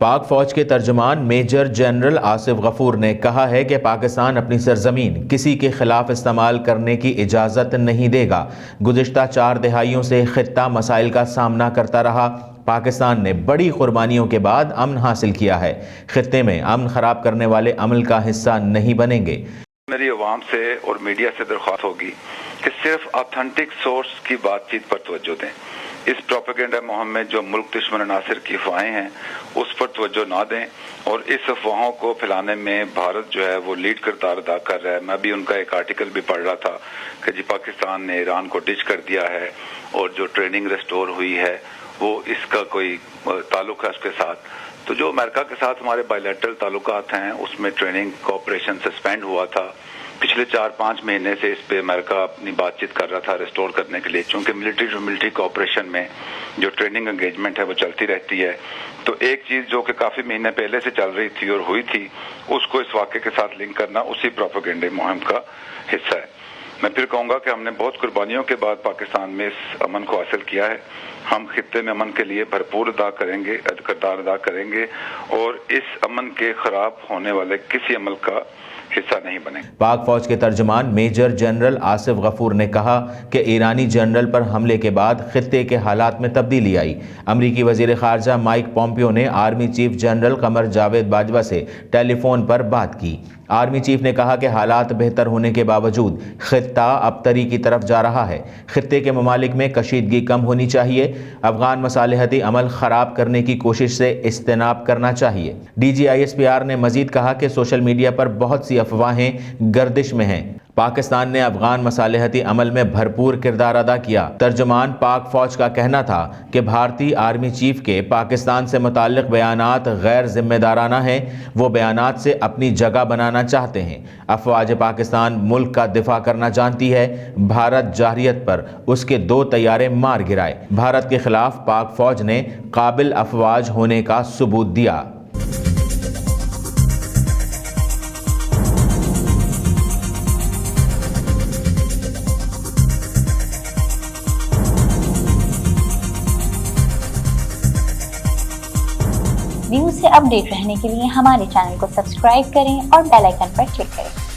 پاک فوج کے ترجمان میجر جنرل آصف غفور نے کہا ہے کہ پاکستان اپنی سرزمین کسی کے خلاف استعمال کرنے کی اجازت نہیں دے گا۔ گزشتہ 4 دہائیوں سے خطہ مسائل کا سامنا کرتا رہا۔ پاکستان نے بڑی قربانیوں کے بعد امن حاصل کیا ہے۔ خطے میں امن خراب کرنے والے عمل کا حصہ نہیں بنیں گے۔ میری عوام سے اور میڈیا سے درخواست ہوگی کہ صرف آتھنٹک سورس کی بات چیت پر توجہ دیں۔ اس پروپیگنڈا مہم میں جو ملک دشمن عناصر کی افواہیں ہیں اس پر توجہ نہ دیں، اور اس افواہوں کو پھیلانے میں بھارت جو ہے وہ لیڈ کردار ادا کر رہا ہے۔ میں بھی ان کا ایک آرٹیکل بھی پڑھ رہا تھا کہ جی پاکستان نے ایران کو ڈچ کر دیا ہے، اور جو ٹریننگ ریسٹور ہوئی ہے وہ اس کا کوئی تعلق ہے اس کے ساتھ۔ تو جو امریکہ کے ساتھ ہمارے بائی لیٹرل تعلقات ہیں اس میں ٹریننگ کوآپریشن سسپینڈ ہوا تھا۔ پچھلے 4-5 مہینے سے اس پہ امریکہ اپنی بات چیت کر رہا تھا ریسٹور کرنے کے لیے، چونکہ ملٹری کوآپریشن میں جو ٹریننگ انگیجمنٹ ہے وہ چلتی رہتی ہے۔ تو ایک چیز جو کہ کافی مہینے پہلے سے چل رہی تھی اور ہوئی تھی، اس کو اس واقعے کے ساتھ لنک کرنا اسی پروپیگنڈے مہم کا حصہ ہے۔ میں پھر کہوں گا کہ ہم نے بہت قربانیوں کے بعد پاکستان میں اس امن کو حاصل کیا ہے۔ ہم خطے میں امن کے لیے بھرپور کردار ادا کریں گے اور اس امن کے خراب ہونے والے کسی عمل کا حصہ نہیں بنے۔ پاک فوج کے ترجمان میجر جنرل آصف غفور نے کہا کہ ایرانی جنرل پر حملے کے بعد خطے کے حالات میں تبدیلی آئی۔ امریکی وزیر خارجہ مائک پومپیو نے army chief general Qamar Javed Bajwa سے ٹیلی فون پر بات کی۔ آرمی چیف نے کہا کہ حالات بہتر ہونے کے باوجود خطہ ابتری کی طرف جا رہا ہے۔ خطے کے ممالک میں کشیدگی کم ہونی چاہیے۔ افغان مصالحتی عمل خراب کرنے کی کوشش سے اجتناب کرنا چاہیے۔ DGISPR نے مزید کہا کہ سوشل میڈیا پر بہت سی افواہیں گردش میں ہیں۔ پاکستان نے افغان مصالحتی عمل میں بھرپور کردار ادا کیا۔ ترجمان پاک فوج کا کہنا تھا کہ بھارتی آرمی چیف کے پاکستان سے متعلق بیانات غیر ذمہ دارانہ ہیں۔ وہ بیانات سے اپنی جگہ بنانا چاہتے ہیں۔ افواج پاکستان ملک کا دفاع کرنا جانتی ہے۔ بھارت جارحیت پر اس کے 2 طیارے مار گرائے۔ بھارت کے خلاف پاک فوج نے قابل افواج ہونے کا ثبوت دیا۔ نیوز سے اپ ڈیٹ رہنے کے لیے ہمارے چینل کو سبسکرائب کریں اور بیل آئیکن پر کلک کریں۔